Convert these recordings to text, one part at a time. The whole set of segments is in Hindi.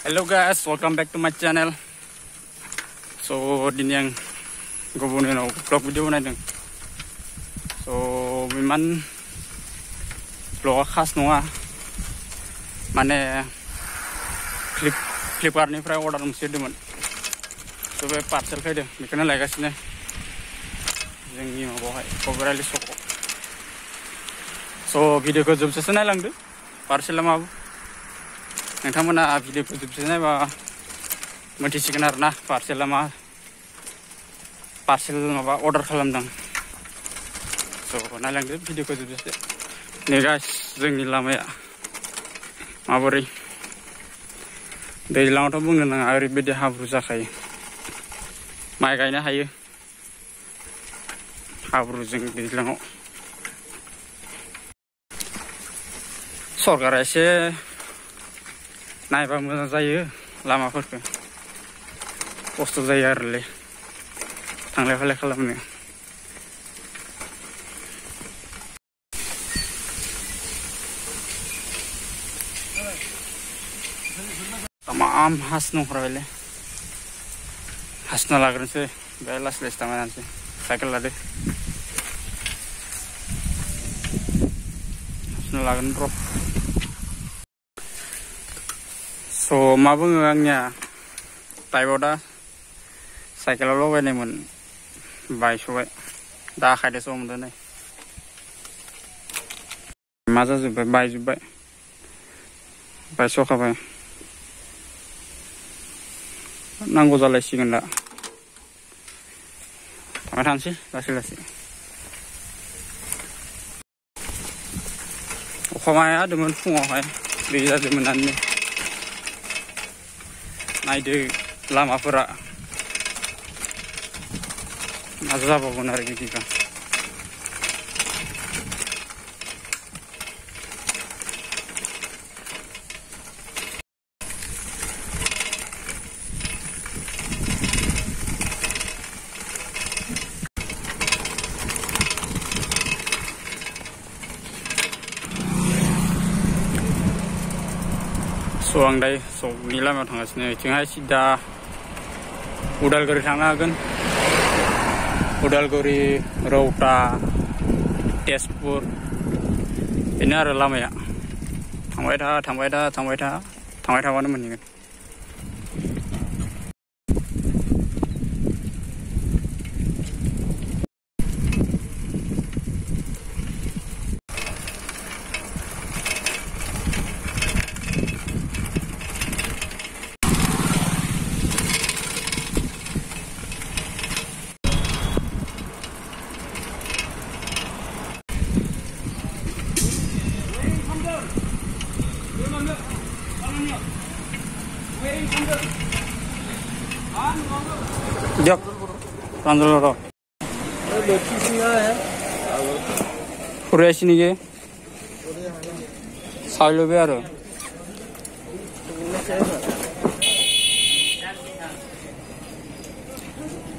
Hello guys, welcome back to my channel. So dini yang gubunin vlog video naideng. So memang vlog khas nङा. Mane Flipkartनिफ्राय order मोनसिदोंमोन. So bay parcel फैदों, बेखौनो लायगासिनो. जोंनि माबावहाय क'क्राझार सकआव. So भिडिअखौ जोबजासे नायलांदो. पार्सेला माबा नोंथांमोना भिडिअखौ जोबजासे नायबा मोनथिसिगोन आरोना पार्सेला मा पार्सेल माबा अर्डार खालामदों. So नायलांदो भिडिअखौ जोबजासे. नै गाइस जोंनि लामाया माबोरै दैज्लाङावथ' बुंनो नाङा ओरैबायदि हाब्रु जाखायो. माइ गायनो हायो हाब्रुजों दैज्लाङाव. सरकारा एसे नायबा मोजां जायो लामाफोरखौ. खस्थ' जायो आरोलै थांलाय फैलाय खालामनो. तमाम हासनो ओंखारबायलै. हासना लाग्रोनोसै बे लासै लासै थांनानैसै. साइकेल लादो हासना लागोन र'. So मा बुङो आंनिया टाइपआव दा साइकेलाव लगायनायमोन बायस'बाय दा आखाइजोंसो हमदों नै. मा जाजोब्बाय बायजोब्बाय बायस'खाबाय. नांगौ जालायसिगोन दा. थांबाय थानोसै लासै लासै. अखा माया हादोंमोन फुङावहाय दै जादोंमोन नानो. नायदो लामाफोरा मा जाबावगोन आरो बिदिबा. So आं दायो सकनि लामायाव थांगासिनो. बिथिंहाय सिदा उदालगुरि थांनो हागोन. उदालगुरि रौता तेजपुर बेनो आरो लामाया. थांबाय थाबानो मोनहैगोन. Jok, panggil lo. Korea sini ke? Salo biar.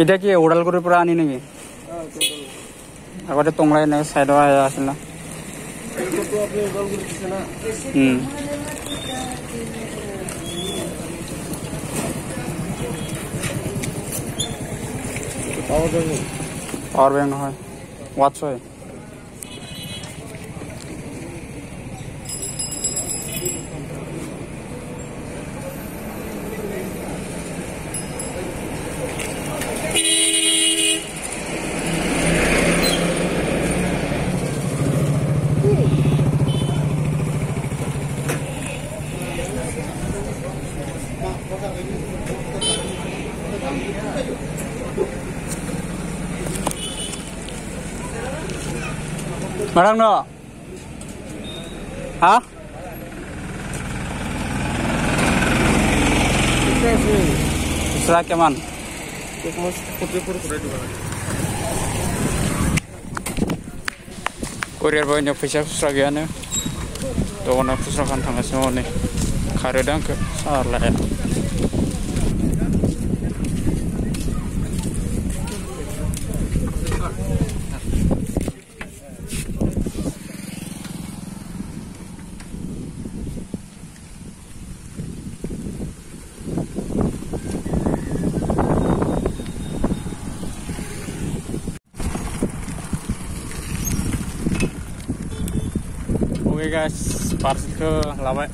Ida ki Udalguri pura ani nih. Aku ada tonglai nih side aja aslinya. Power bank है watch है. Marang no? Hah? Isra keman? Kurier banyak pisa susragiannya. Tuh nak susrakan tangga semua nih. Karedang ke salah ya. Oke guys, parcelku labai.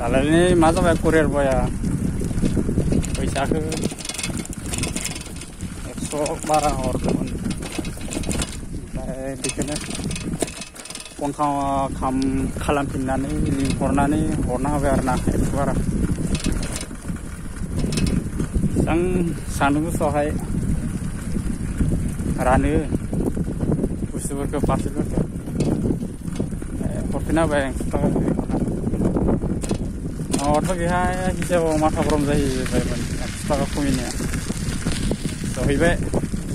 Lalu ini masa baik kurir boy ya. Bisa ke esok barang order. Bikinnya pun kam kalam pinane limpurna nih warna warna esok barang. Sang sandung sohai rani busu ke parcel ke. Portina bayang setelah order kita bisa mata from zahi bayang setelah kuminya. So hibe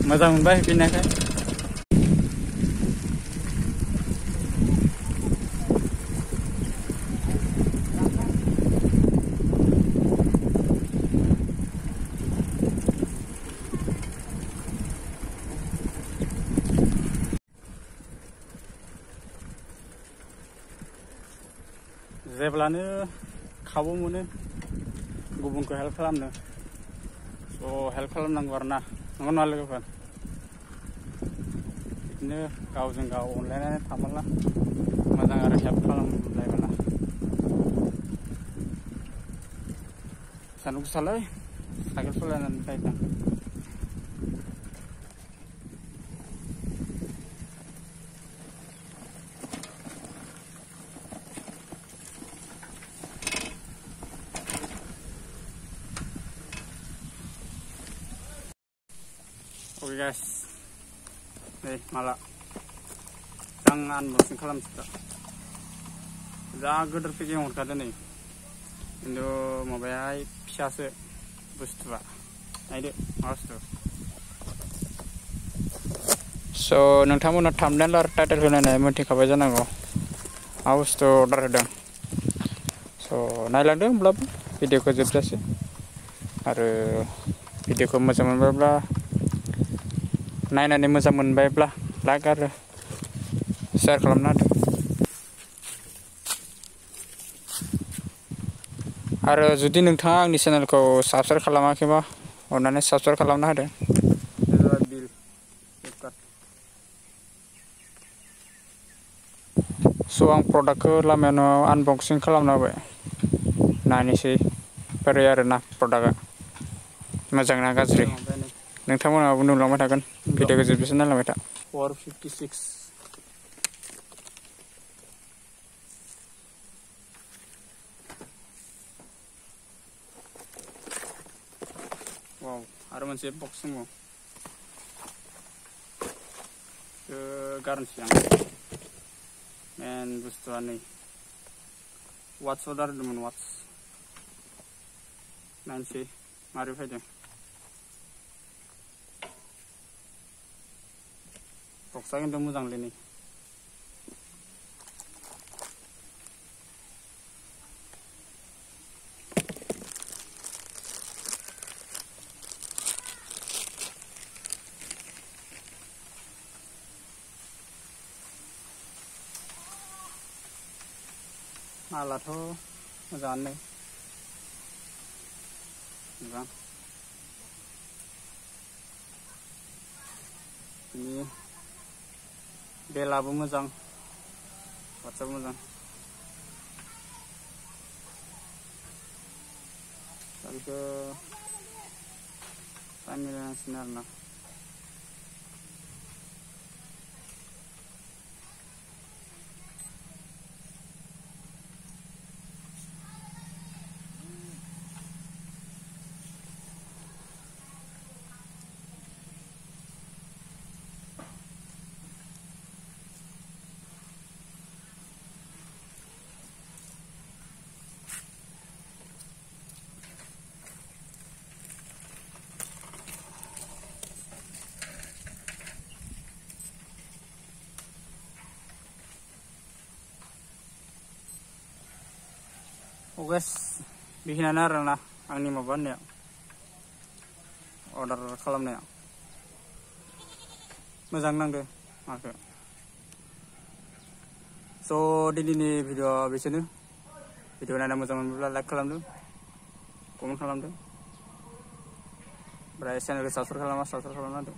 mazang bay pindah ke. जेब्लानो खाबु मोनो गुबुनखौ हेल्प खालामनो स' हेल्प खालामनांगौ आरोना नंगौ नङा लोगोफोर बिदिनो गावजों गाव अनलायनानै थाबोला मोजां आरो हेल्प खालामलायबोला सान्दुं गोसालै साइकेल सालायनानै फैदों Oke guys, nih malah jangan unboxing kalam kita. Udah geder pagi yang udah nih. Indo mau bayar piasa bustuwa. Ayo harus tuh. So nungtamu thumbnail or title होनानै मोनथिखाबाय जानांगौ. Harus tuh order होदों. So नायलांदों होमब्लाबो भिडिअखौ जोबजासे आरो भिडिअखौ मोजां मोनबायब्ला नायनानै मोजां मोनबायब्ला लाइक आरो शेयार खालामना होदो आरो जुदि नोंथाङा आंनि चेनेलखौ साबस्क्राइब खालामाखैबा अननानै साबस्क्राइब खालामना होदो स' आं प्रडाक्टखौ लामायावनो आनबक्सिं खालामना होबाय नायनोसै बोरै आरोना प्रडाक्टआ मोजां ना गाज्रि नोंथांमोनाबो नुलांबाय थागोन भिडिअखौ जोबजासिम नायलांबाय था 456 वाव आरो मोनसे बक्स दङ गारनोसै आं मेन बुस्थुआ नै वाट्स अर्डार होदोंमोन वाट्स नायनोसै मारै फैदों बक्सा खिन्थु मोजांलै नै मालाथ' मोजाङानो मोजां ini बेलाबो मोजां वाट्सआबो मोजां दा बेखौ टाइम मिलायनांसिगोन आरोना guys, bikinan arena angni maban ya order खालामनाया मोजां नांदो माखो स' दिनैनि भिडिअ बेसेनो भिडिअ नायना मोजां मोनब्ला लाइक खालामदो कमेन्ट खालामदो ओमफ्राय चेनेलखौ साबस्क्राइब खालामना होदो